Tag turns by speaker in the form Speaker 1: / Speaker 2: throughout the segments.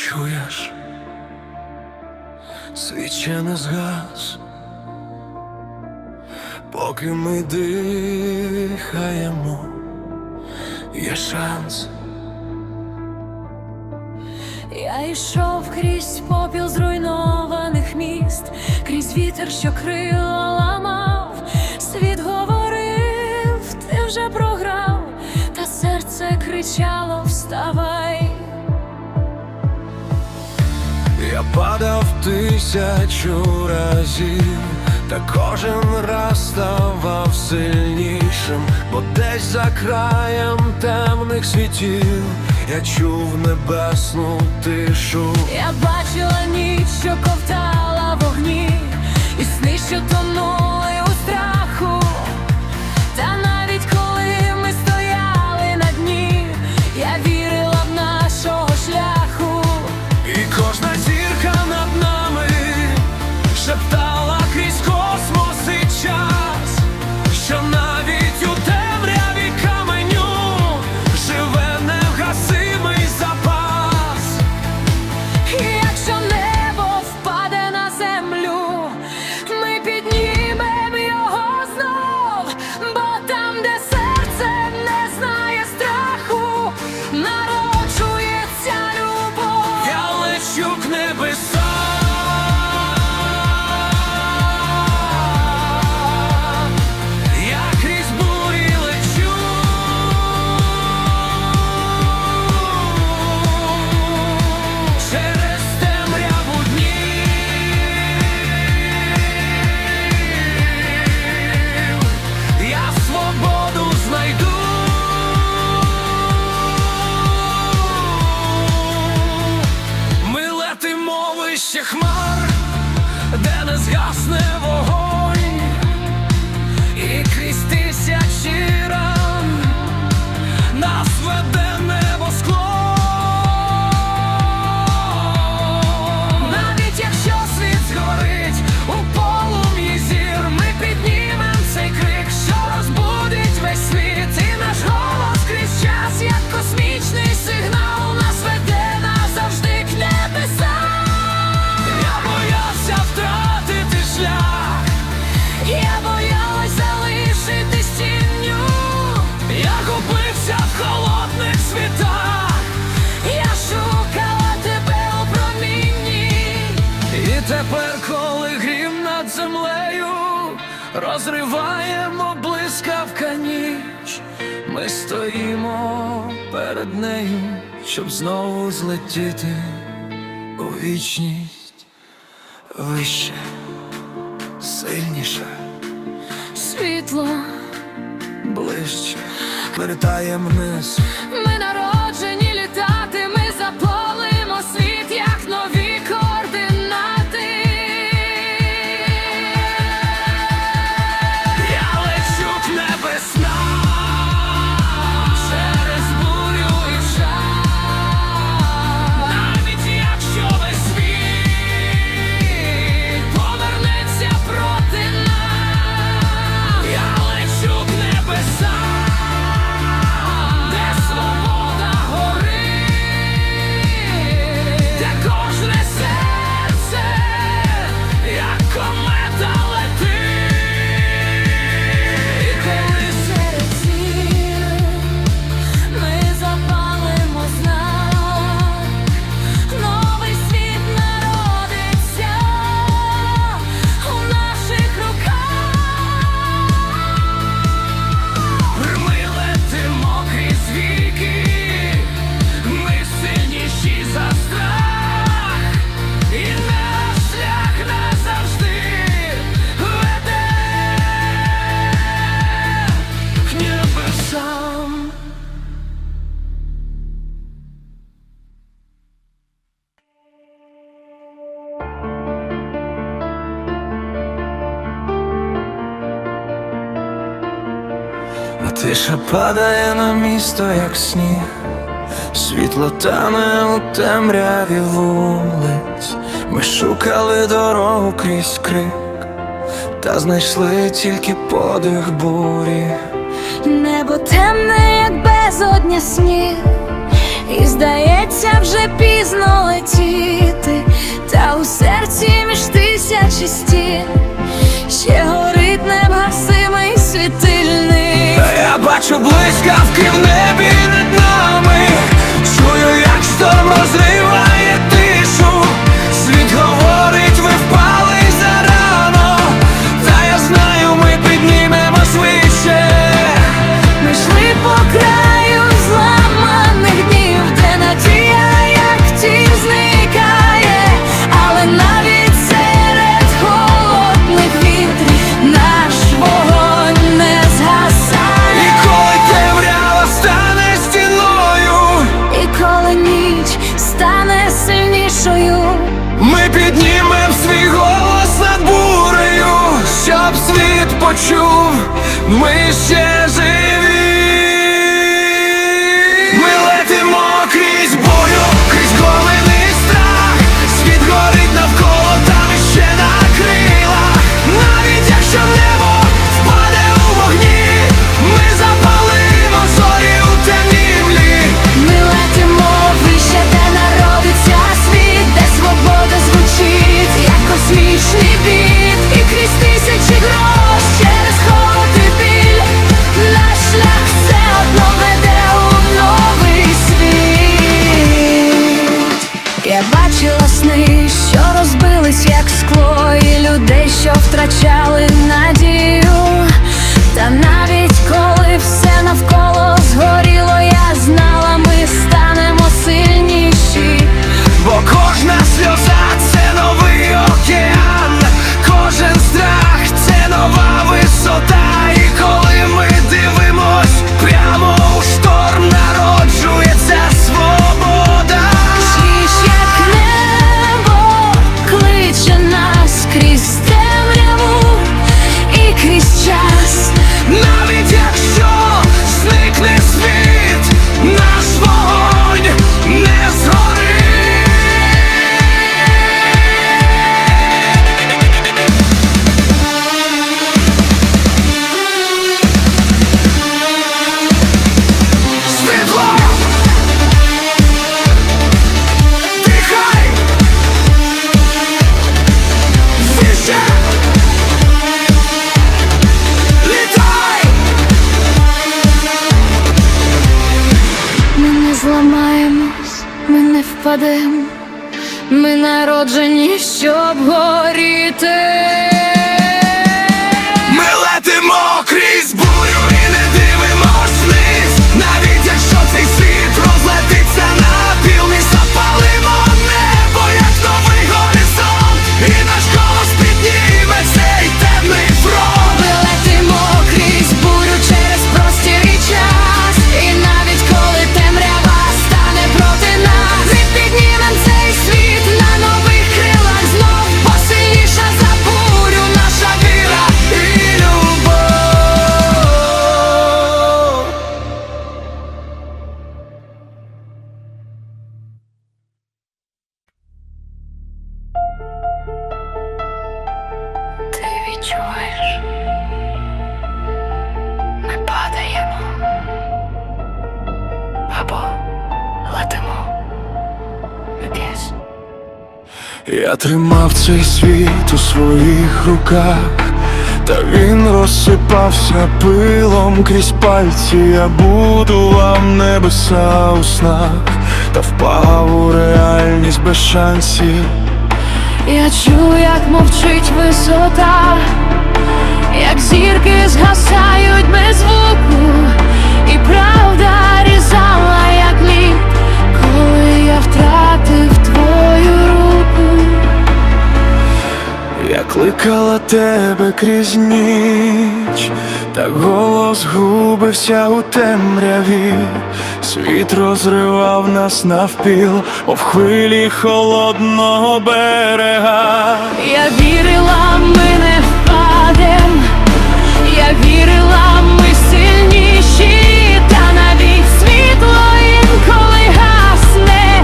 Speaker 1: чуєш, свіча не згас, поки ми дихаємо, є шанс.
Speaker 2: Я йшов крізь попіл зруйнованих міст, крізь вітер, що крила ламав. Світ говорив, ти вже програв, та серце кричало: вставай.
Speaker 1: Я падав 1000 разів, та кожен раз ставав сильнішим, бо десь за краєм темних світів я чув небесну тишу.
Speaker 2: Я бачила ніч, що ковтала вогні, і сни, що тонули у страху. Та навіть коли ми стояли на дні, я вірила в нашого шляху.
Speaker 1: І кожна зірка над нами шептала крізь космос і час, що навіть у темряві каменю живе невгасимий запас.
Speaker 2: І якщо небо впаде на землю, ми піднімемо його знов, бо там, де серце не знає страху, народжується любов.
Speaker 1: Я лечу к небесам, я крізь бурі лечу, через темряву днів я свободу знайду. Ми летимо вище хмар, де не згасне вогонь, і крізь 1000 ран нас веде небосклон. Навіть якщо світ згорить у полум'ї зір, ми піднімем цей крик, що розбудить весь світ. І наш голос крізь час, як космічний сигнал, нас веде назавжди к небесам. Я боявся втратити шлях, я боялась залишитись тінню, я губився в холодних світах, я шукала тебе у промінні. І тепер, коли грім над землею розриваємо блискавка ніч, ми стоїмо перед нею, щоб знову злетіти у вічність. Вище, сильніше,
Speaker 2: Світло,
Speaker 1: ближче, летаєм вниз.
Speaker 2: ми народжені літати, ми заполимо світ, як нові координати.
Speaker 1: Я лечу к небесам, через бурю і час, навіть якщо весь світ повернеться проти нас. Я лечу к небесам, де свобода горить, де кожне серце, як комета, летить. І коли
Speaker 2: Серед зір ми запалимо знак, новий світ народиться у наших руках.
Speaker 1: ми летимо крізь віки, ми сильніші за страх, і наш шлях назавжди веде к небесам. А тиша падає на місто, як сніг, світло тане у темряві вулиць. Ми шукали дорогу крізь крик, та знайшли тільки подих бурі.
Speaker 2: Небо темне, як безодня сніг, і здається, вже пізно виразно летіти, та у серці між тисячі стін ще горить невгасимий світильник.
Speaker 1: Я бачу блискавки в небі над нами, чую, як шторм розриває тишу. Світ говорить, ви впали зарано, та я знаю, ми піднімемось вище.
Speaker 2: Ми йшли по краю зламаних днів, де надія, як тінь, зникає, але навіть серед холодних вітрів наш вогонь не згасає.
Speaker 1: І коли темрява стане стіною,
Speaker 2: І коли ніч стане сильнішою,
Speaker 1: ми піднімем свій голос над бурею, щоб світ почув, ми ще живі. Ми летимо крізь бурю, крізь голений страх. Світ горить навколо, там іще на крилах. Навіть якщо небо впаде у вогні, ми запалимо зорі у темряві.
Speaker 2: ми летимо вище, де народиться світ, де свобода звучить, як космічний біт. І крізь тисячі гроз, через холод і біль, наш шлях все одно веде у новий світ. Я бачила сни, що розбились, як скло, і людей, що втрачали надію. Та навіть коли все навколо згоріло, я знала, ми станемо сильніші.
Speaker 1: Бо кожна сльоза — це новий океан, кожен страх — це нова висота. І коли ми дивимось прямо у шторм, народжується свобода.
Speaker 2: Чуєш, як небо кличе нас крізь темряву і крізь час.
Speaker 1: Навіть якщо зникне світ, наш вогонь не згорить. Світло! Дихай! Вище! Літай!
Speaker 2: Ми не зламаємось, ми не впадем, ми народжені, щоб горіти.
Speaker 1: Ми летимо крізь бурю і не дивимось вниз. Навіть якщо цей світ розлетиться напіл, ми запалимо небо, як новий горизонт. І наш голос підніме цей темний фронт.
Speaker 2: Ми летимо крізь бурю, через простір і час. І навіть коли темрява стане проти нас, ми піднімем цей світ на нових крилах знов, бо сильніша за бурю наша віра і любов. Ти відчуваєш? Ми падаємо або летимо вниз.
Speaker 1: Я тримав цей світ у своїх руках, та він розсипався пилом крізь пальці. Я будував небеса у снах, та впав у реальність без шансів.
Speaker 2: Я чую, як мовчить висота, як зірки згасають без звуку, і правда різала, як лід, коли я втратив твою руку.
Speaker 1: Я кликала тебе крізь ніч, та голос губився у темряві. Світ розривав нас навпіл, мов хвилі холодного берега.
Speaker 2: Я вірила, ми не впадем, я вірила, ми сильніші, та навіть світло інколи гасне,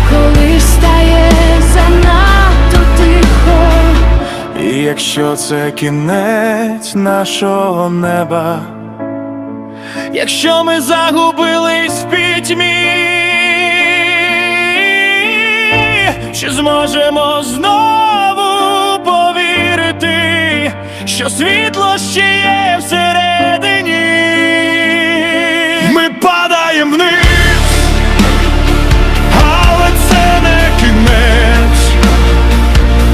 Speaker 2: коли стає занадто тихо.
Speaker 1: І якщо це кінець нашого неба, якщо ми загубились в пітьмі,
Speaker 3: Чи зможемо знову повірити, що світло ще є всередині? Ми падаємо вниз, але це не кінець.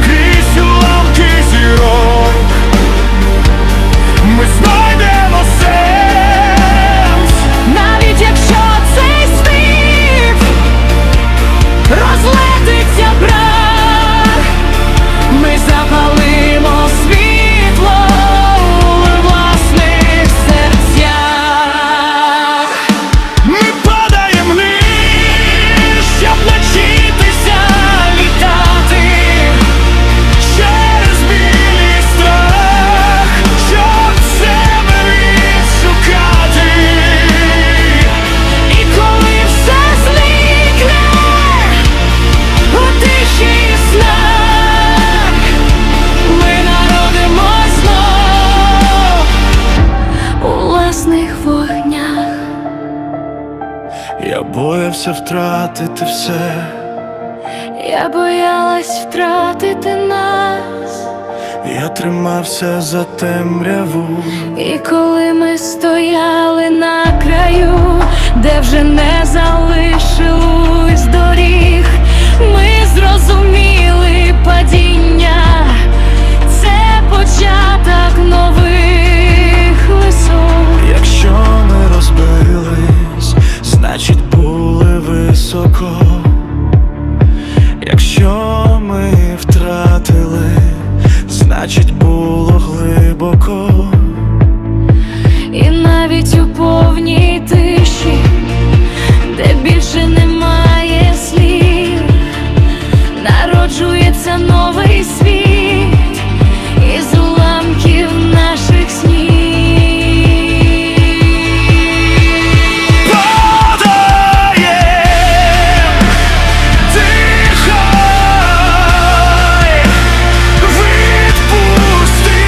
Speaker 3: Крізь уламки зірок ми знайдемо сенс.
Speaker 2: Навіть якщо цей світ розлетиться брат, ми запалимо світло у власних серцях.
Speaker 3: Ми падаємо вниз, щоб навчитися літати через біль і страх, щоб себе відшукати.
Speaker 2: І коли все зникне у тиші і снах, ми народимось знов у власних вогнях.
Speaker 3: Я боявся втратити все,
Speaker 2: Я боялась втратити нас,
Speaker 3: я тримався за темряву.
Speaker 2: і коли ми стояли на краю, де вже не залишилось доріг, ми зрозуміли падіння — це початок нових висот.
Speaker 3: Якщо ми розбились, значить були високо. Якщо ми втратили, значить було глибоко.
Speaker 2: І навіть у повній тиші, де більше немає слів, народжується новий світ із уламків наших снів.
Speaker 3: Падає, дихай, відпусти,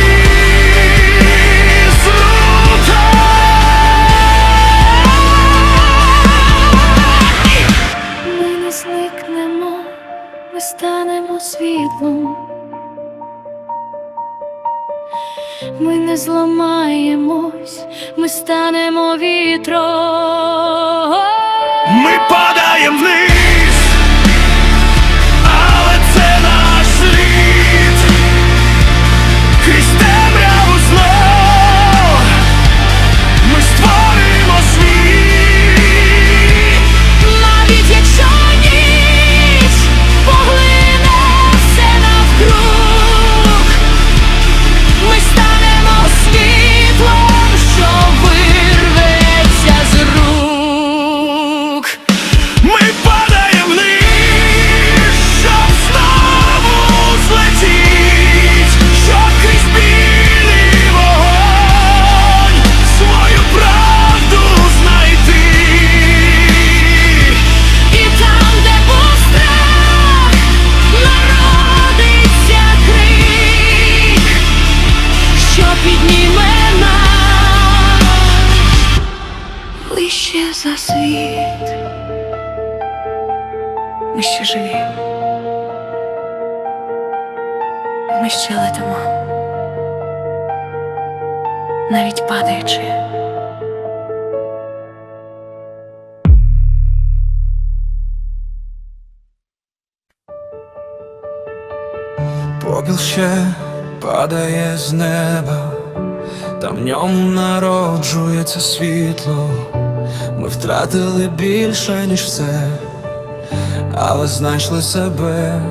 Speaker 2: Ми не зникнемо, ми станемо світлом. Ми не зламаємось, ми станемо вітром.
Speaker 3: Ми падаємо вниз, але це наш слід. Крізь темряву знов ми створимо світ.
Speaker 2: Навіть якщо ніч поглине все навкруг, ми станемо світлом, що вирветься з рук.
Speaker 3: Ми падаємо вниз, щоб знову злетіть, щоб крізь білий вогонь свою правду знайти.
Speaker 2: І там, де був страх, народиться крик, що підніме нас вище за світ. Ми ще живі. Ми ще летимо, навіть падаючи.
Speaker 3: Попіл ще падає з неба, та в ньому народжується світло. Ми втратили більше, ніж все, але знайшли себе.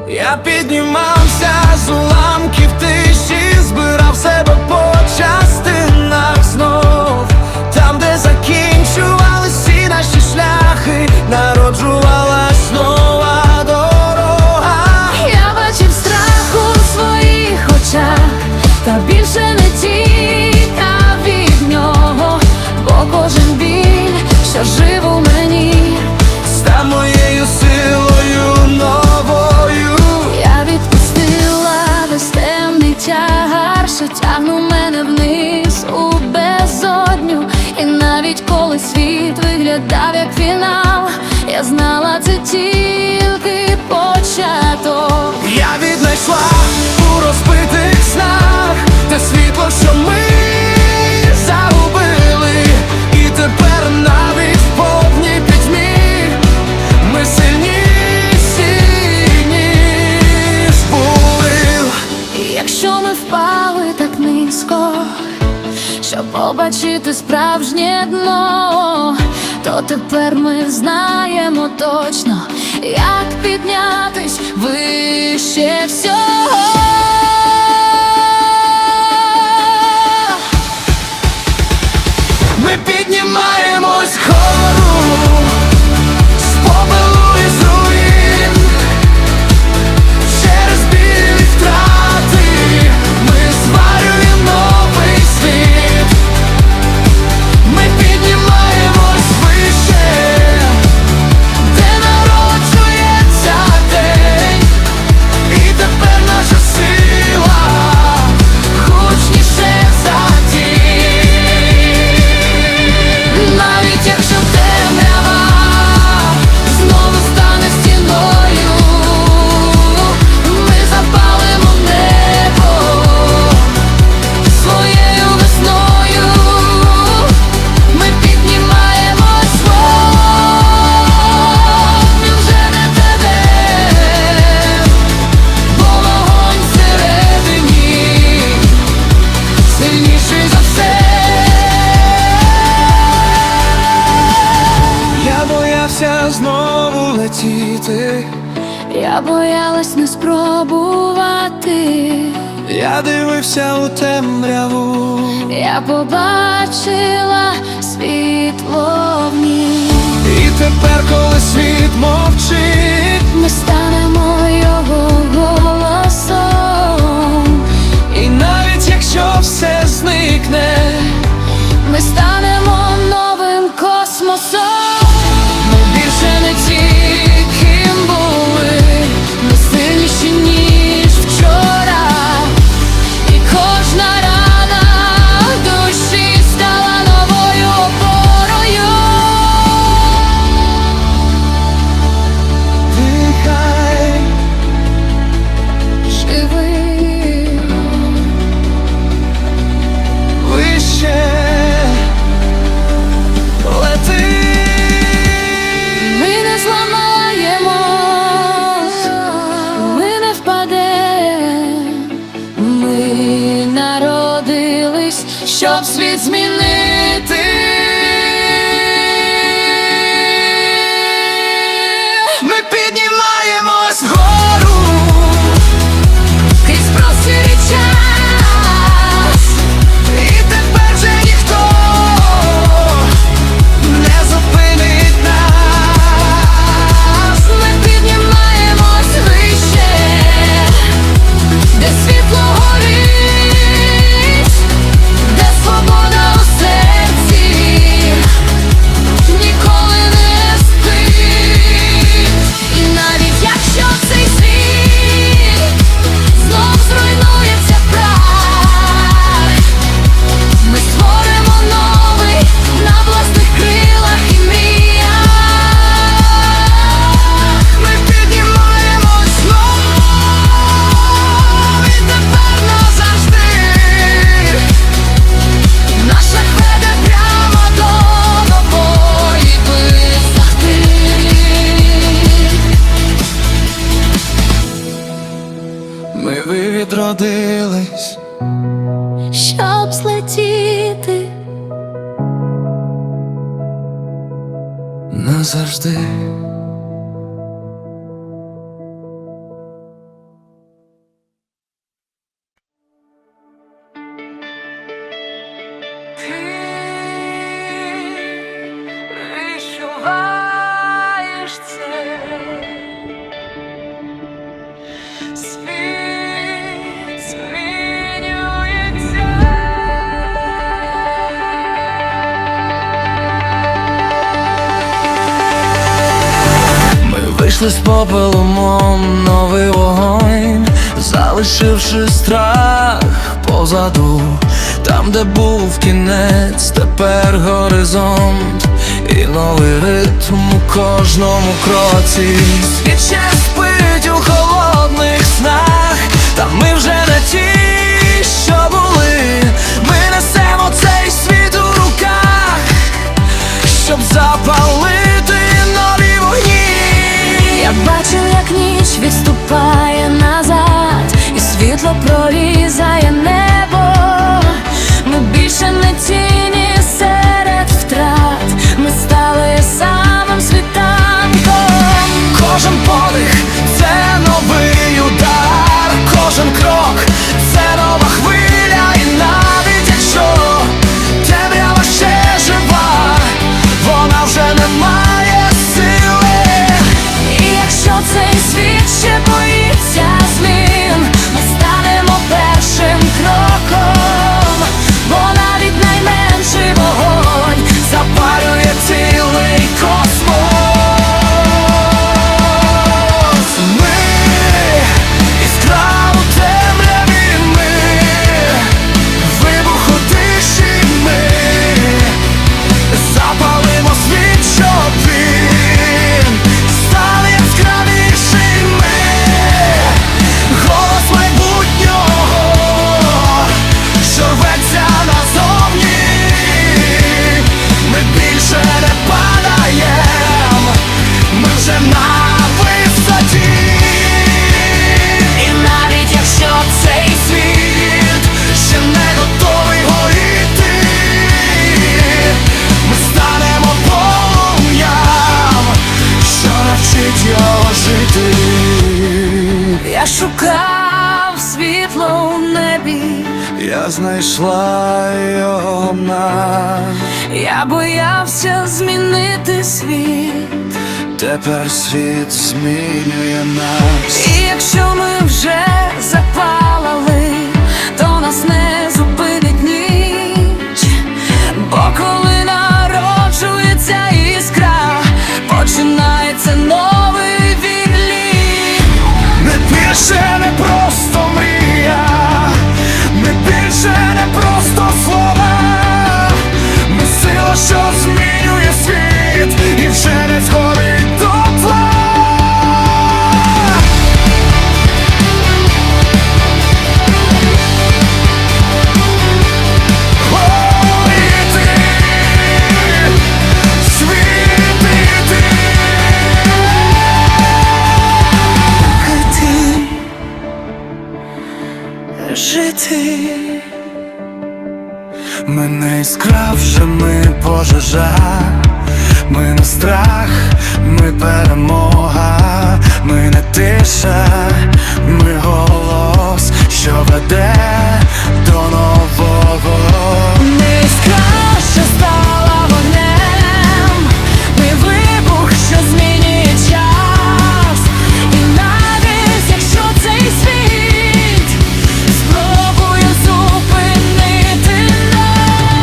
Speaker 3: Я піднімався з уламків тиші, збирав себе по частинах знов. Там, де закінчувались всі наші шляхи, народжувалась нова дорога.
Speaker 2: Я бачив страх у своїх очах, та більше не тікав від нього, бо кожен біль, що жив у мені,
Speaker 3: Став моєю силою новою.
Speaker 2: я відпустила весь темний тягар, що тягнув мене вниз у безодню. І навіть коли світ виглядав як фінал, я знала, це тільки початок. початок.
Speaker 3: Я віднайшла у розбитих снах те світло, що ми загубили, і тепер навіть в повній пітьмі ми сильніші, ніж були.
Speaker 2: І якщо ми впали так низько, щоб побачити справжнє дно, то тепер ми знаємо точно, як піднятись вище всього.
Speaker 3: Ми піднімаємось вгору з попелу і з руїн, через білі втрати ми зварюємо новий світ. Ми піднімаємось вище, де народжується день, і тепер наша сила гучніше за тінь. Навіть якщо темрява знову стане стіною, ми запалимо небо своєю весною. Ми піднімаємось він вже не тебе, бо вогонь всередині сильніший за все. Я боявся знову летіти,
Speaker 2: Я боялась не спробувати,
Speaker 3: я дивився у темряву,
Speaker 2: я побачила світло в ній.
Speaker 3: і тепер, коли світ мовчить,
Speaker 2: Ми станемо його голосом,
Speaker 3: і навіть якщо все зникне,
Speaker 2: ми станемо новим космосом. Ми більше не ті, ким були, ми сильніші, ніж вчора. І кожна рана в душі стала новою опорою.
Speaker 3: дихай,
Speaker 2: Живи,
Speaker 3: вище лети.
Speaker 2: ми не зламаємось, ми не впадем. Ми народились, щоб світ змінити.
Speaker 3: Ми піднімаємось вгору
Speaker 2: Крізь простір і час,
Speaker 3: і тепер вже ніхто не зупинить нас.
Speaker 2: ми піднімаємось вище, де світло горить, де свобода у серці ніколи не спить. І навіть якщо цей світ знов зруйнується в прах, ми створимо новий на власних крилах і мріях.
Speaker 3: Ми піднімаємось знов, і тепер назавжди
Speaker 1: Наш шлях веде прямо до нової висоти.
Speaker 3: ми відродились
Speaker 2: Щоб злетіти
Speaker 3: назавжди.
Speaker 1: Відчуваєш це? Світ змінюється.
Speaker 3: Ми вийшли з попелу, мов новий вогонь, залишивши страх позаду. Там, де був кінець, тепер горизонт, і новий ритм у кожному кроці. Світ ще спить у холодних снах, та ми вже не ті, що були. Ми несемо цей світ у руках, щоб запалити нові вогні.
Speaker 2: Я бачу, як ніч відступає назад, і світло прорізає небо. Ми більше не тіні серед втрат, ми стали самим світанком.
Speaker 3: Кожен подих – це новий удар, кожен крок – це нова хвиля. І навіть якщо темрява ще жива, вона вже не має сили.
Speaker 2: І якщо цей світ ще боїться змін, ми станемо першим кроком, бо навіть найменший вогонь
Speaker 3: Запалює цілий космос. Ми іскра у темряві, ми вибух у тиші, ми запалимо світ, щоб він став яскравіший. Ми голос майбутнього, що рветься назовні. Ми більше не падаєм, ми вже на висоті.
Speaker 2: І навіть якщо
Speaker 3: Цей світ ще не готовий горіти, ми станемо полум'ям, що навчить його жити.
Speaker 2: я шукав світло у небі,
Speaker 3: Я знайшла його в нас.
Speaker 2: я боявся змінити світ.
Speaker 3: Тепер світ змінює нас.
Speaker 2: І якщо ми вже запалали, то нас не зупинить ніч. Бо коли народжується іскра, починається новий відлік.
Speaker 3: Ми більше не просто мрія, ми більше не просто слова. Ми сила, що змінює світ, і вже не згорить дотла. О, і ти, світ, і ти.
Speaker 2: Жити.
Speaker 3: Ми не іскра, вже ми пожежа. Ми не страх, ми перемога. Ми не тиша, ми голос, що веде до нового.
Speaker 2: Ми іскра, що стала вогнем, ми вибух, що змінює час. І навіть якщо цей світ спробує зупинити нас,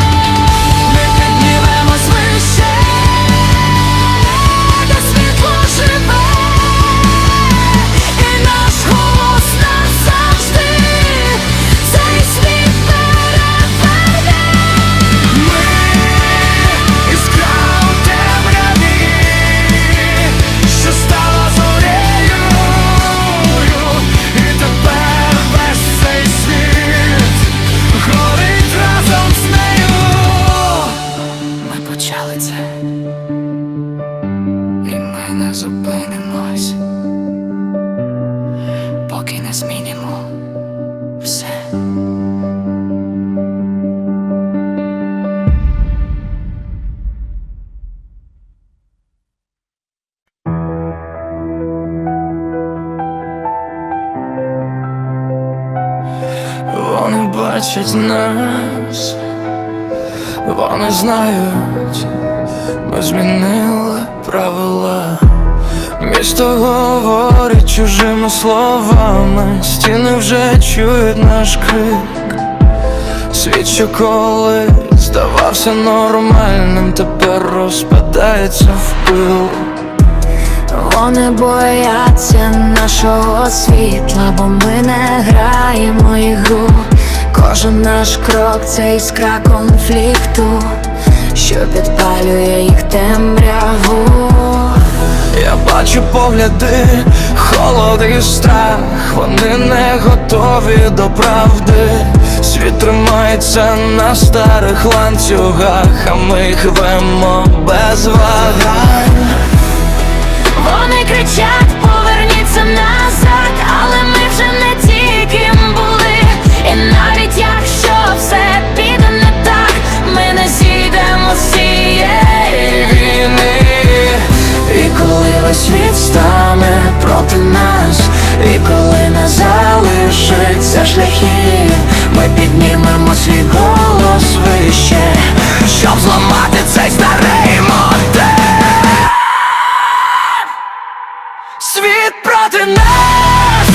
Speaker 2: ми піднімемось вище, де світло живе, і наш голос назавжди цей світ переверне.
Speaker 3: Ми іскра у темряві, що стала зорею, і тепер весь цей світ горить разом з нею.
Speaker 2: Ми почали це, і ми не зупинимось, поки не змінимо все.
Speaker 3: Вони бачать нас, вони знають, ми змінили правила. Місто говорить чужими словами, стіни вже чують наш крик. Світ, що колись здавався нормальним, тепер розпадається в пил.
Speaker 2: Вони бояться нашого світла, бо ми не граємо ігру. Кожен наш крок це іскра конфлікту, що підпалює їх темряву.
Speaker 3: Я бачу погляди, холод і страх, вони не готові до правди. Світ тримається на старих ланцюгах, а ми їх рвемо без вагань.
Speaker 2: Вони кричать, поверніться назад, але ми вже не ті, ким були. І навіть якщо все піде не так, ми не зійдемо з цієї війни.
Speaker 3: І коли весь світ стане проти нас, і коли не залишиться шляхів, ми піднімемо свій голос вище, щоб зламати цей старий модель. Світ проти нас,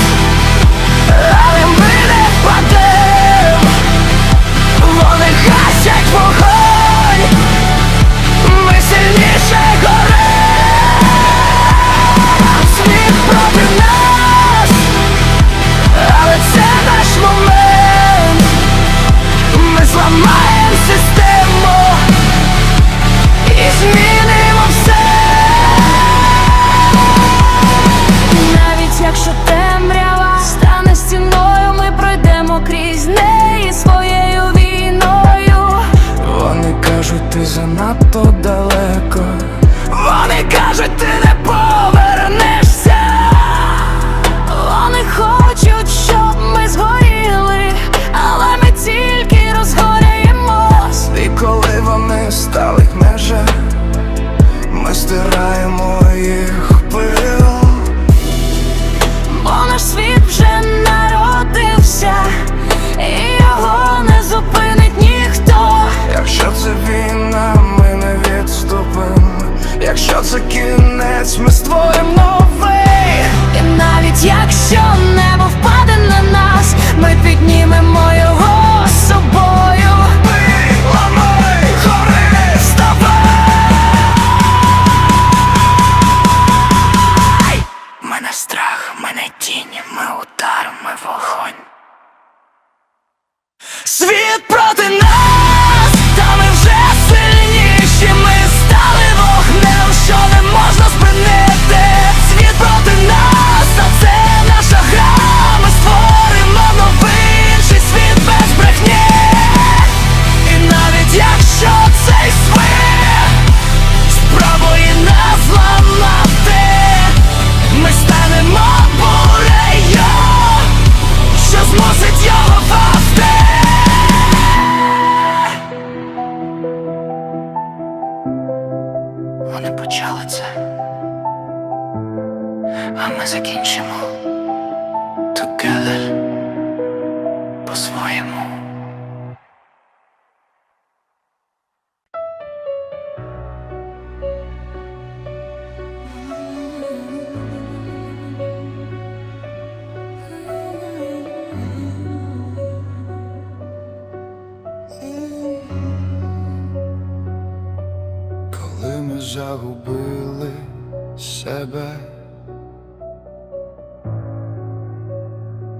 Speaker 3: але ми не впадем. Вони гасять вогонь, ми сильніше горем. Світ проти нас, але це наш момент. Ми зламаємо систему і змінимо все.
Speaker 2: Навіть якщо темрява стане стіною, ми пройдемо крізь неї своєю війною.
Speaker 3: Вони кажуть, ти занадто далеко. Вони кажуть, ти не повернешся.
Speaker 2: Вони хочуть, щоб ми згоріли, але ми тільки розгоряємось.
Speaker 3: І коли вони стали межа, ми стираємо їх пил.
Speaker 2: Бо наш світ вже народився, і його не зупинить ніхто.
Speaker 3: Якщо це війна, ми не відступимо. Якщо це кінець, ми створимо новий.
Speaker 2: І навіть якщо небо впаде на нас, ми піднімемо його з собою.
Speaker 3: Ламай, гори, вставай! Мене страх, мене тінь, ми удар, ми вогонь. Світ проти нас, та ми вже сильніші. Ми стали вогнем, що не можна спинити. Світ проти нас, та це наша гра. Ми створимо новий інший світ без брехні. І навіть якщо цей світ спробує нас зламати, ми станемо бурею, що змусить його впасти. Вони почали це, а ми закінчимо together по-своєму. Коли ми загубили себе,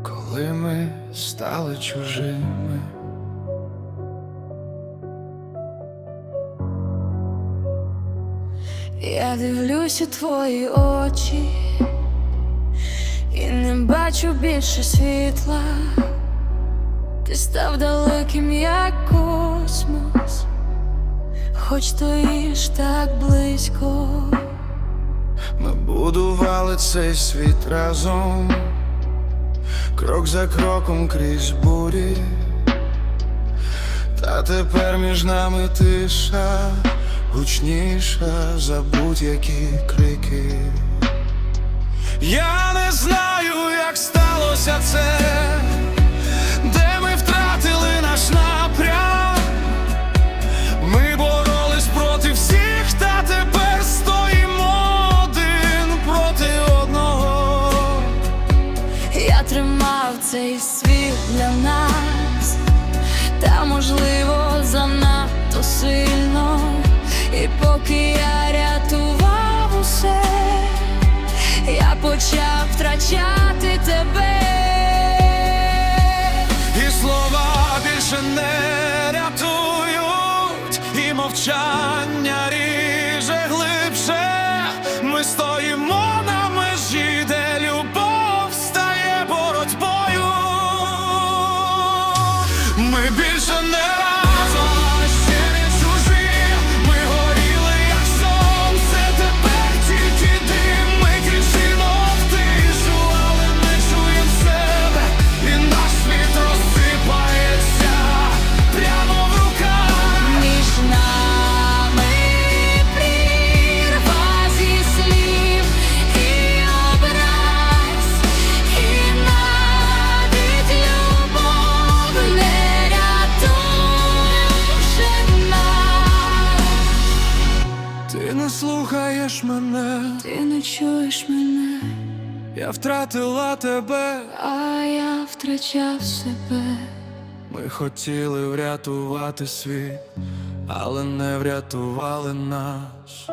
Speaker 3: коли ми стали чужими,
Speaker 2: Я дивлюсь у твої очі і не бачу більше світла. Ти став далеким, як космос, хоч стоїш так близько.
Speaker 3: ми будували цей світ разом, крок за кроком крізь бурі. Та тепер між нами тиша, гучніша за будь-які крики. Я не знаю, як сталося це, де ми втратили наш напрям. Ми боролись проти всіх, та тепер стоїмо один проти одного.
Speaker 2: Я тримав цей світ для нас, та можливо занадто сильно. І поки я рятував усе, я почав втрачати тебе.
Speaker 3: І слова
Speaker 2: залиш мене,
Speaker 3: Я втратила тебе,
Speaker 2: а я втрачав себе.
Speaker 3: ми хотіли врятувати світ, але не врятували нас.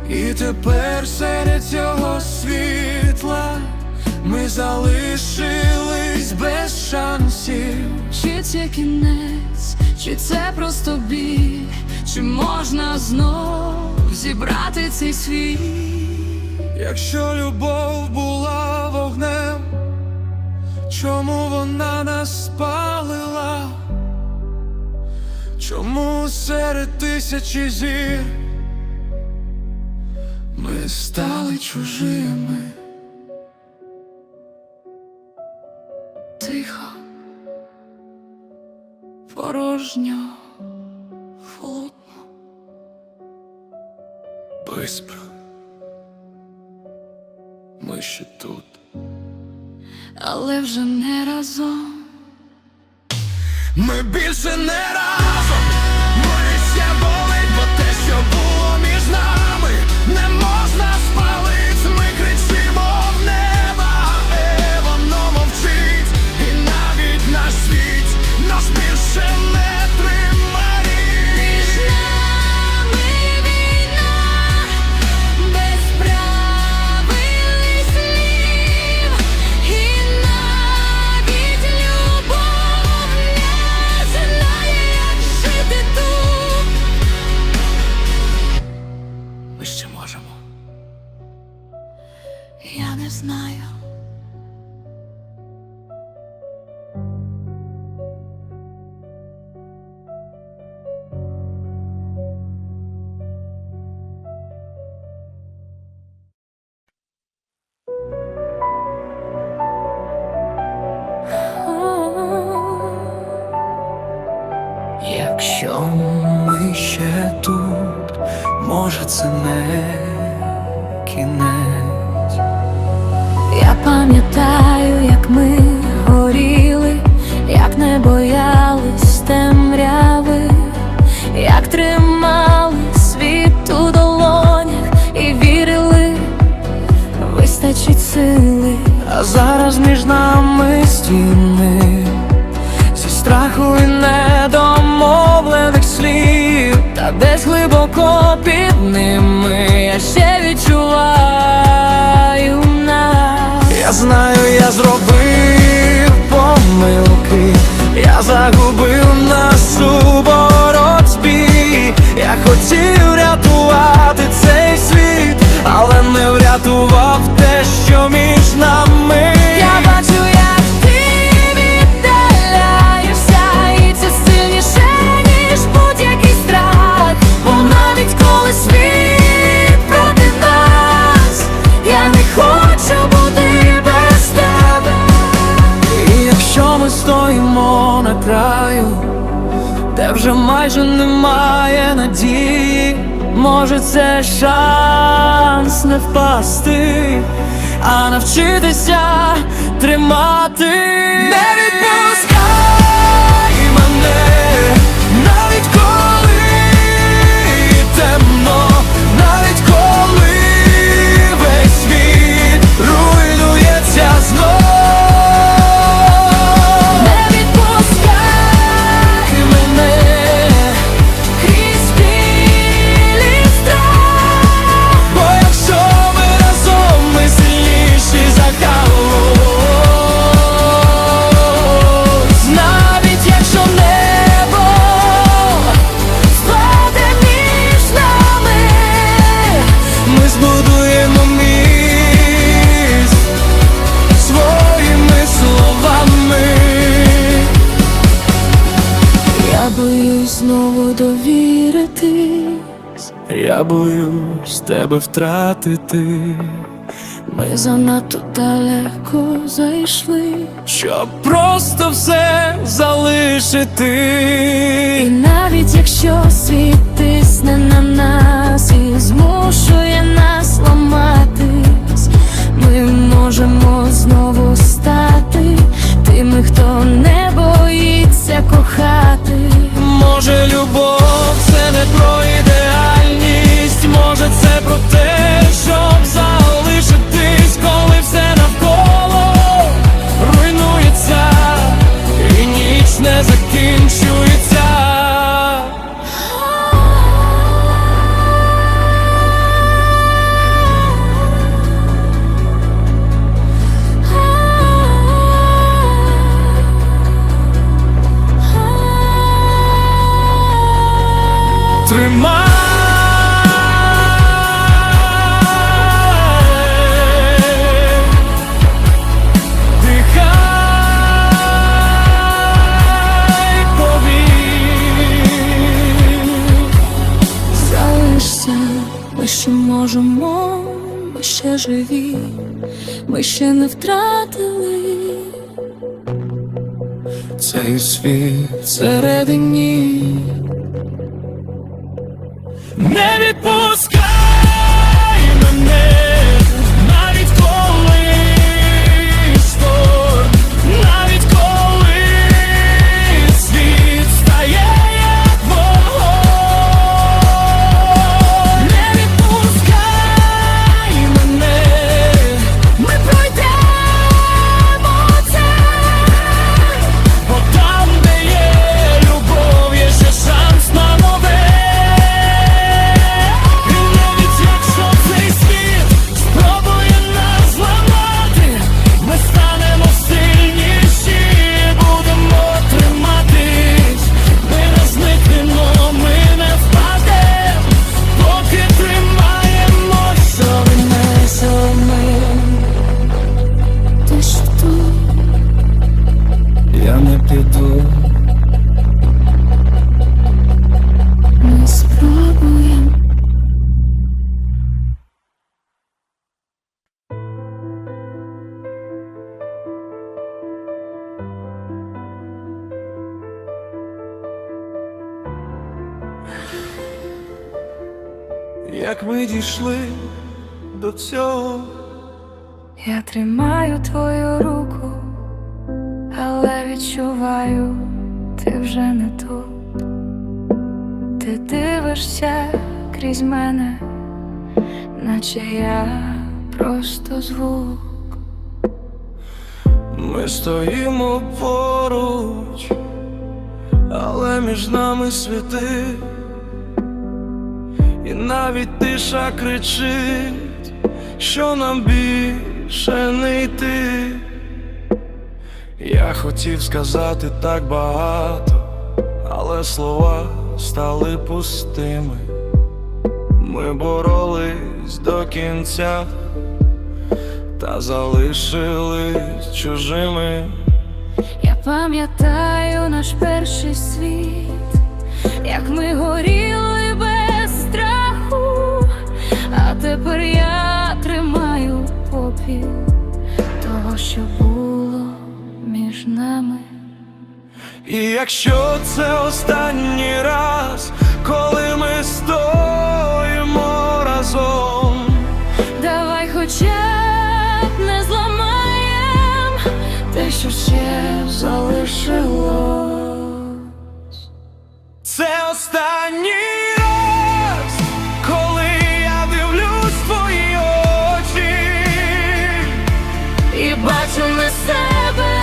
Speaker 3: І тепер серед цього світла ми залишились без шансів.
Speaker 2: Чи це кінець, чи це просто біль, чи можна знов зібрати цей світ?
Speaker 3: Якщо любов була вогнем, чому вона нас спалила? Чому серед тисячі зір ми стали чужими?
Speaker 2: Тихо, порожньо, холодно.
Speaker 3: Бистро, ми ще тут,
Speaker 2: Але вже не разом.
Speaker 3: ми більше не разом. Моє ще болить, бо те, що було між нами, не можна спалить. Ми кричимо в небо, воно мовчить. І навіть наш світ нас більше не тримає.
Speaker 2: Між нами війна, без правильних слів, і навіть любов не знає, як жити тут.
Speaker 3: Ми ще можемо.
Speaker 2: Я не знаю.
Speaker 3: Якщо ми ще тут, може це не кінець.
Speaker 2: Я пам'ятаю, як ми горіли, як не боялись темряви, як тримали світ у долонях і вірили, вистачить сили.
Speaker 3: А зараз між нами стіни, зі страху і недомовлених слів.
Speaker 2: Та десь глибоко під ними я ще відчуваю нас.
Speaker 3: Я знаю, я зробив помилки, я загубив нас у боротьбі. Я хотів рятувати цей світ, але не врятував те, що між нами.
Speaker 2: Я бачу, як ти віддаляєшся, і це сильніше, ніж будь-який страх. Бо навіть коли світ проти нас, я не хочу бути без тебе.
Speaker 3: І якщо ми стоїмо на краю, де вже майже немає надії, може це шанс не впасти, а навчитися тримати. Не відпускай мене, навіть коли темно, навіть коли весь світ руйнується знов.
Speaker 2: Не відпускай
Speaker 3: Мене
Speaker 2: крізь біль і страх.
Speaker 3: бо якщо ми разом, ми сильніші за хаос. Навіть якщо небо
Speaker 2: Впаде між нами,
Speaker 3: ми збудуємо міст своїми словами.
Speaker 2: я боюсь знову довіритись.
Speaker 3: Я боюсь тебе втратити,
Speaker 2: Ми занадто далеко зайшли,
Speaker 3: щоб просто все залишити.
Speaker 2: і навіть якщо світ тисне на нас і змушує нас ламатись, ми можемо знову стати тими, хто не боїться кохати.
Speaker 3: Може, любов це не про ідеальність, може це про те,
Speaker 2: йдемо, ми ще живі, ми ще не втратили
Speaker 3: цей світ всередині. Не відпускай мене, навіть коли шторм, навіть коли світ стає як вогонь. Не відпускай мене, ми пройдемо це, бо там, де є любов, є ще шанс на нове. І навіть якщо цей світ спробує нас зламати, ми станемо сильніші, будемо триматись. Ми не зникнемо, ми не впадемо, поки тримаємось
Speaker 2: ми. Ти що тут?
Speaker 3: Я не піду.
Speaker 2: Ми спробуємо.
Speaker 3: Як ми дійшли до цього,
Speaker 2: Я тримаю твою руку, але відчуваю, ти вже не тут. Ти дивишся крізь мене, наче я просто звук.
Speaker 3: ми стоїмо поруч, але між нами світи, і навіть тиша кричить, що нам більше не йти. Я хотів сказати так багато, але слова стали пустими. Ми боролись до кінця, та залишились чужими.
Speaker 2: Я пам'ятаю наш перший світ, як ми горіли без страху, а тепер я тримаю попіл того, що було між нами.
Speaker 3: І якщо це останній раз, коли ми стоїмо разом,
Speaker 2: Давай хоча б не зламаєм те, що ще залишилось.
Speaker 3: це останній раз, коли я дивлюсь в твої очі
Speaker 2: І бачу не себе,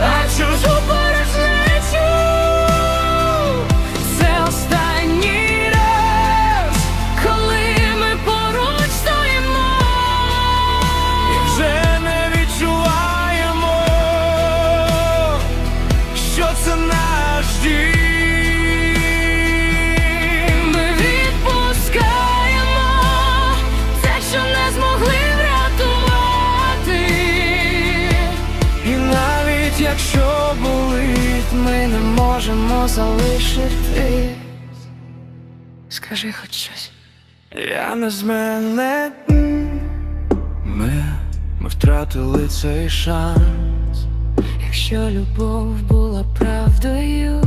Speaker 3: а чужу порожнечу.
Speaker 2: це останній раз, коли ми поруч стоїмо.
Speaker 3: І вже не відчуваємо, що це наш дім.
Speaker 2: Ми відпускаємо те, що не змогли врятувати.
Speaker 3: І навіть якщо болить,
Speaker 2: Ми не можемо залишитись. Скажи хоч щось.
Speaker 3: я не зменен. Ми втратили цей шанс.
Speaker 2: Якщо любов була правдою,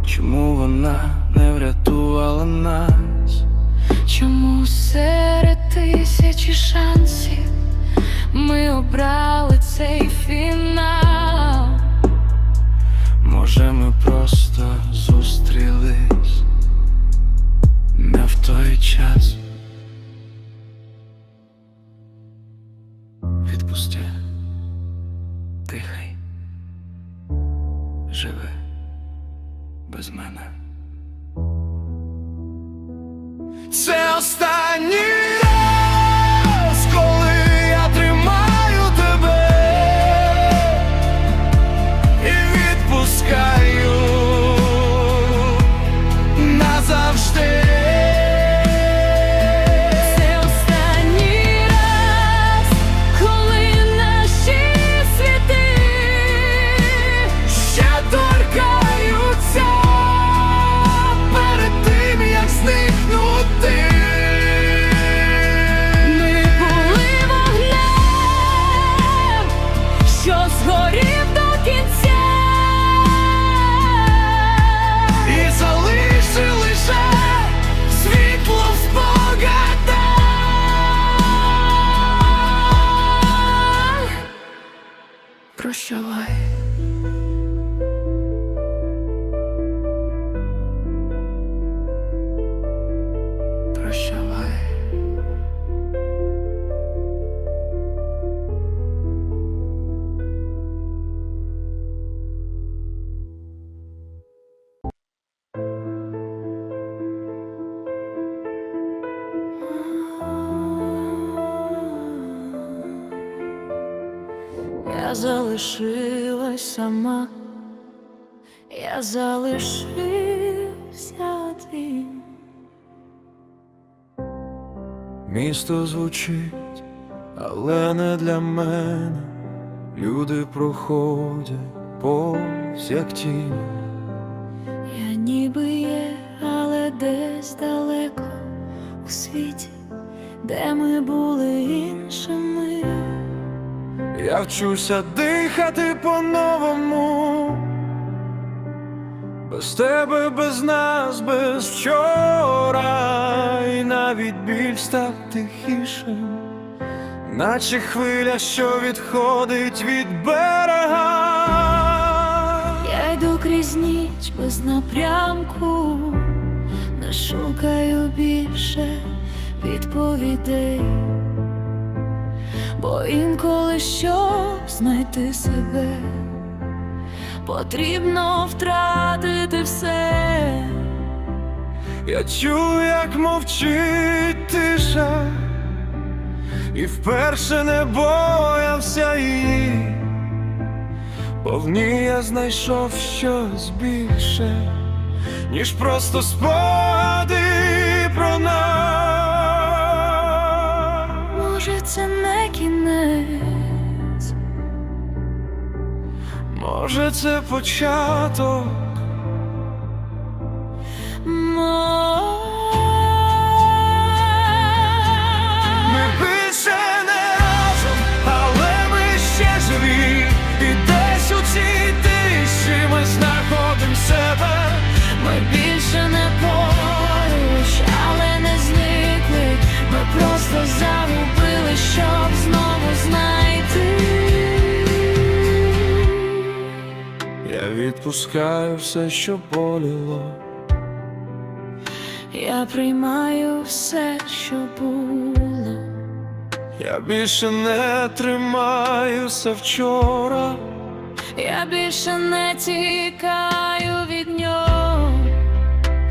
Speaker 3: Чому вона не врятувала нас?
Speaker 2: чому серед тисячі шансів ми обрали цей фінал?
Speaker 3: Може, ми просто зустрілись не в той час. Відпусти, дихай, живи без мене. Це останній раз, коли я тримаю тебе і відпускаю назавжди.
Speaker 2: Це останній раз, коли наші світи
Speaker 3: Ще торкаються перед тим, як зникнути.
Speaker 2: Прощавай. Прощавай. Я залишилась сама, я залишився один.
Speaker 3: Місто звучить, але не для мене. Люди проходять повз як тінь.
Speaker 2: Я ніби є, але десь далеко у світі, де ми були іншими.
Speaker 3: Я вчуся дихати по-новому. Без тебе, без нас, без вчора. І навіть біль став тихішим, наче хвиля, що відходить від берега.
Speaker 2: Я йду крізь ніч без напрямку, не шукаю більше відповідей, бо інколи, щоб знайти себе, потрібно втратити все.
Speaker 3: Я чую, як мовчить тиша, і вперше не боявся її, бо в ній я знайшов щось більше, ніж просто спогади про нас.
Speaker 2: Може, це не кінець,
Speaker 3: Може, це початок. Ми більше не разом, але ми ще живі. І десь у цій тиші ми знаходимо себе.
Speaker 2: Ми більше не поруч, але не зникли. Ми просто загубили, щоб знову знайти.
Speaker 3: Я відпускаю все, що боліло.
Speaker 2: Я приймаю все, що було.
Speaker 3: Я більше не тримаюся вчора.
Speaker 2: Я більше не тікаю від нього.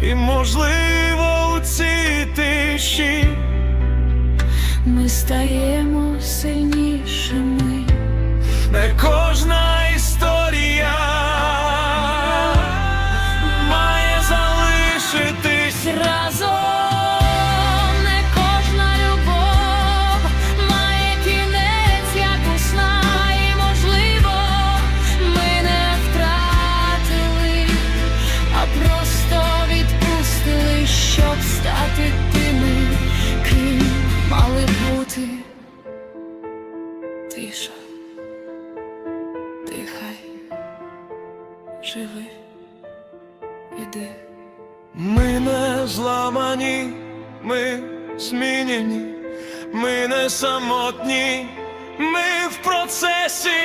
Speaker 3: І можливо у цій тиші
Speaker 2: Ми стаємо сильнішими.
Speaker 3: не кожна історія має залишитись
Speaker 2: Разом не кожна любов має кінець, як у сна. І можливо, ми не втратили, а просто відпустили, щоб стати тими, ким мали бути. Тиша, дихай, живи, іди.
Speaker 3: Ми не зламані, ми змінені, ми не самотні, ми в процесі.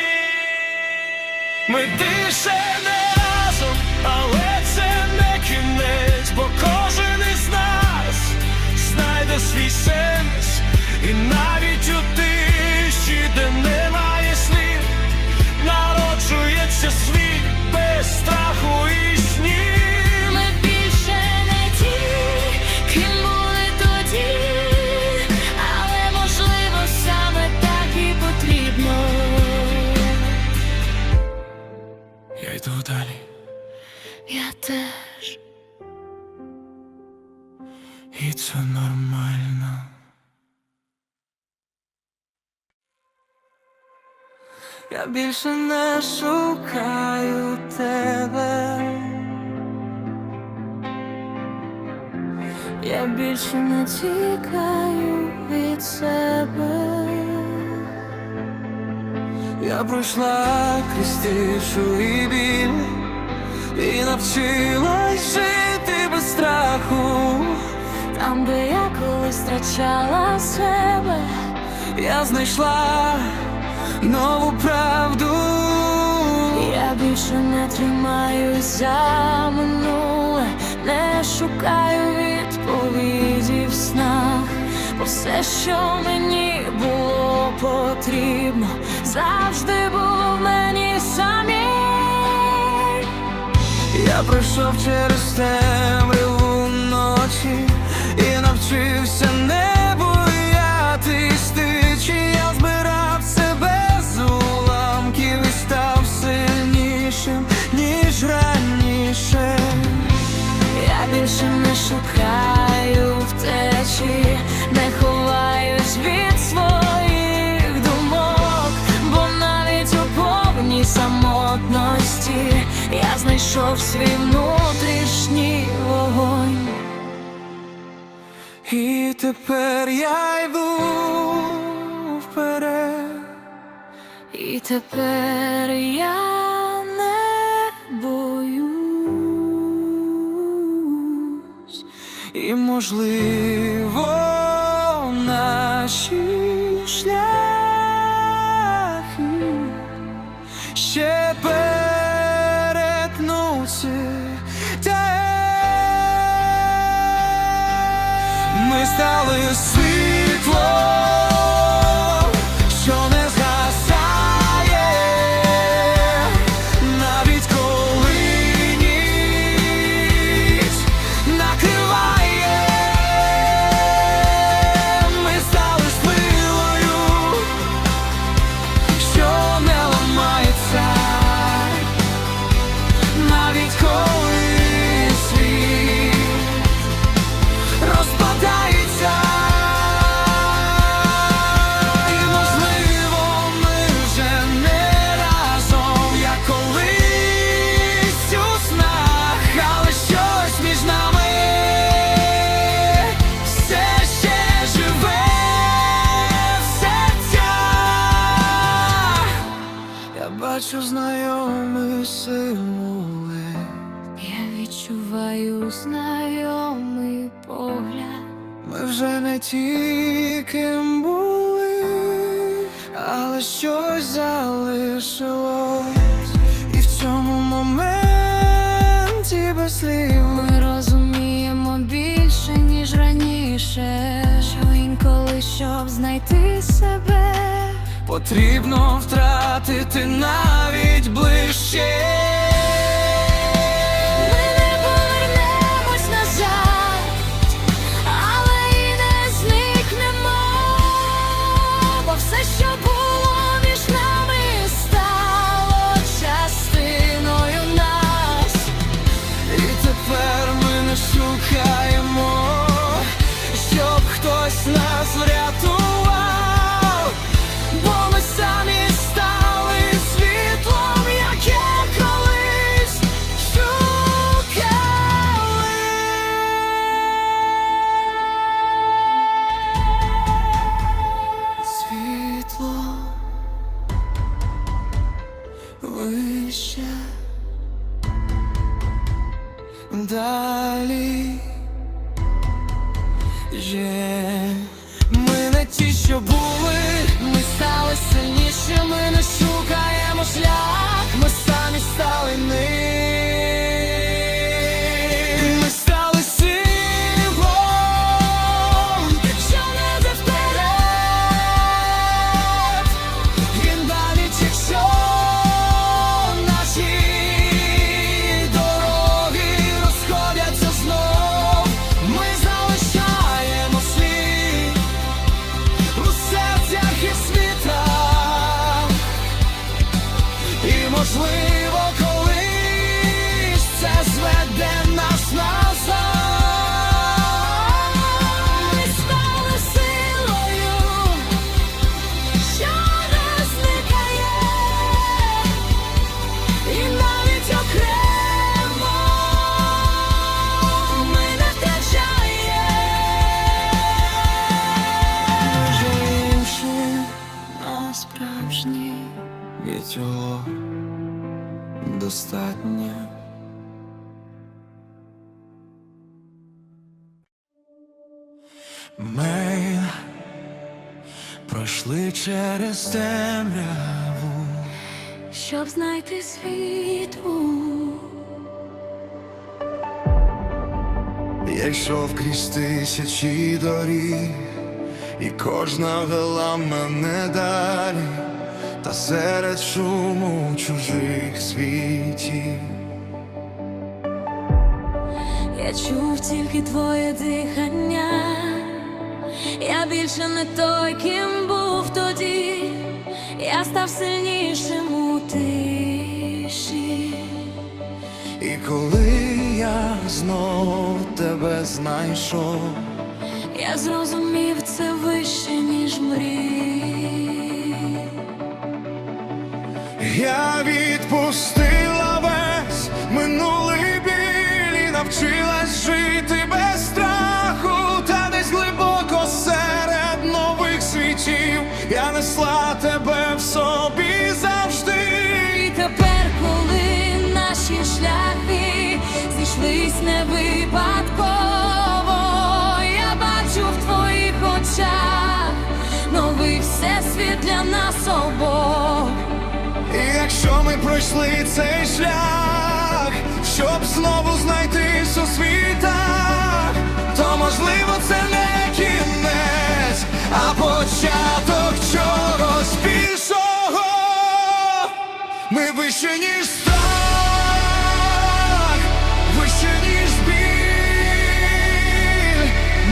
Speaker 3: Ми більше не разом, але це не кінець, бо кожен із нас знайде свій сенс. І навіть у тиші, де немає слів, народжується світ без страху і снів.
Speaker 2: Ми більше не ті, ким були тоді, але можливо саме так і потрібно.
Speaker 3: Я йду далі,
Speaker 2: Я теж.
Speaker 3: і це нормально. Я більше не шукаю тебе.
Speaker 2: Я більше не тікаю від себе.
Speaker 3: Я пройшла крізь тишу і біль, і навчилась жити без страху.
Speaker 2: Там, де я колись втрачала себе,
Speaker 3: Я знайшла нову правду.
Speaker 2: Я більше не тримаюсь за минуле, не шукаю відповіді в снах, бо все, що мені було потрібно, завжди було в мені самій.
Speaker 3: Я пройшов через темряву ночі і навчився не боятись тичі. Я збирав себе з уламків і став сильнішим, ніж раніше.
Speaker 2: Я більше не шукаю втечі, не ховаюсь від своїх думок, бо навіть у повній самотності я знайшов свій внутрішній вогонь.
Speaker 3: І тепер я йду вперед,
Speaker 2: І тепер я не боюсь.
Speaker 3: і можливо наші шляхи ще перетнуться. Ми стали світлом, що не згасає, навіть коли ніч накриває. Ми стали силою, що не ламається, навіть коли світ розпадається. І можливо ми вже не разом, як колись у снах, але щось між нами все ще живе в серцях. Я бачу знайомий силует,
Speaker 2: Я відчуваю знайомий погляд.
Speaker 3: ми вже не ті, ким були, але щось залишилось. І в цьому моменті без слів
Speaker 2: Ми розуміємо більше, ніж раніше, що інколи, щоб знайти себе,
Speaker 3: потрібно втратити навіть ближче.
Speaker 2: ми не повернемось назад, але і не зникнемо, бо все, що було між нами, стало частиною нас.
Speaker 3: І тепер ми не шукаємо, щоб хтось нас врятував, бо ми самі стали світлом, яке колись шукали. Світло вище, далі є. Ми не ті, що були, ми стали сильнішими, не шукаємо шлях, ми самі стали ним. Ми стали символом, що не йде вперед, і навіть якщо наші дороги розходяться знов, ми залишаємо слід у серцях і світах. І можливо колись це зведе нас назад.
Speaker 2: Ми стали силою, що не зникає, і навіть окремо ми не втрачаємо.
Speaker 3: Вже інші насправжні, і цього достатньо. Ми пройшли через темряву,
Speaker 2: щоб знайти світло.
Speaker 3: Я йшов крізь тисячі доріг, і кожна вела мене далі, та серед шуму чужих світів.
Speaker 2: Я чув тільки твоє дихання, я більше не той, ким був тоді, я став сильнішим у тиші.
Speaker 3: І коли я знову тебе знайшов,
Speaker 2: Я зрозумів, це вище, ніж мрій.
Speaker 3: я відпустила весь минулий біль і навчилась жити без страху, та десь глибоко серед нових світів я несла тебе в собі завжди.
Speaker 2: І тепер, коли наші шляхи зійшлись не випадково, я бачу в твоїх очах новий всесвіт для нас обох.
Speaker 3: І якщо ми пройшли цей шлях, щоб знову знайтись у світах, то можливо це не кінець, а початок чогось більшого. Ми вище, ніж страх, вище, ніж біль.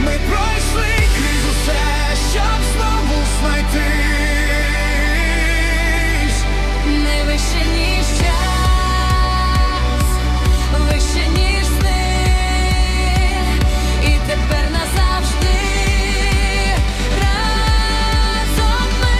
Speaker 3: Ми пройшли крізь усе, щоб знову знайтись.
Speaker 2: Не вище, ніж час, вище, ніж сни, і тепер назавжди разом ми.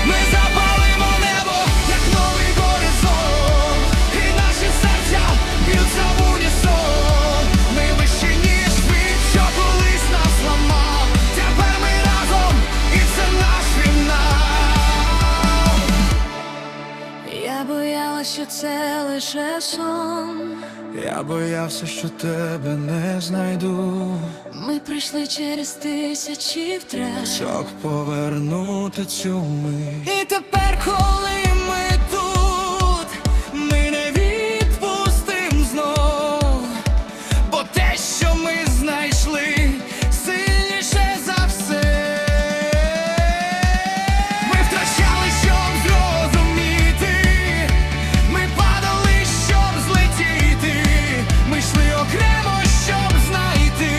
Speaker 3: Ми запалимо небо, як новий горизонт, і наші серця б'ються в унісон. Ми вищі, ніж світ, що колись нас ламав. Тепер ми разом, і це наш фінал.
Speaker 2: Я боялась, що це лише сон.
Speaker 3: Я боявся, що тебе не знайду,
Speaker 2: Ми прийшли через тисячі втрат.
Speaker 3: щоб повернути цю мить.
Speaker 2: І тепер, коли ми тут,
Speaker 3: Ми не відпустим знов, бо те, що ми знайшли, сильніше за все. Ми втрачали, щоб зрозуміти, ми падали, щоб злетіти, ми йшли окремо, щоб знайти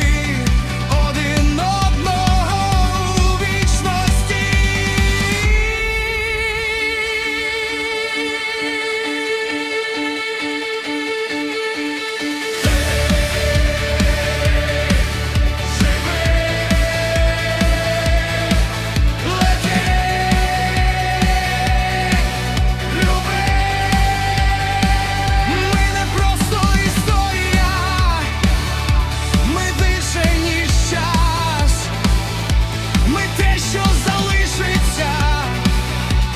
Speaker 3: один одного у вічності. Ми не просто історія, ми більше, ніж час, ми те, що залишиться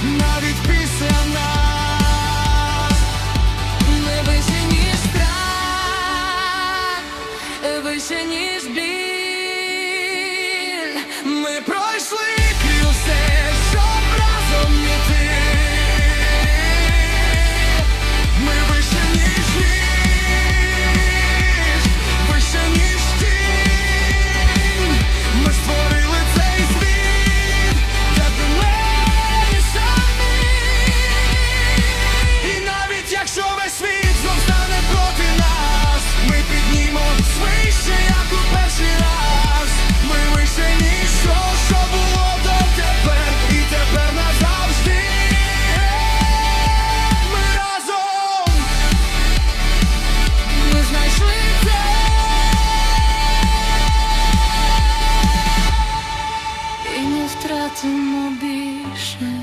Speaker 3: навіть після нас.
Speaker 2: ми вище, ніж страх, вище, ніж біль.
Speaker 3: Ми пройшли крізь усе, щоб разом іти. Ми вище, ніж ніж, вище, ніж тінь. Ми створили цей світ, де ти мені самі. І навіть якщо весь світ знов стане проти нас, ми піднімемось вище, як у перший раз. Ми вище, ніж що було дотепер, і тепер назавжди. Ми разом,
Speaker 2: Ми знайшли це, і не втратимо більше.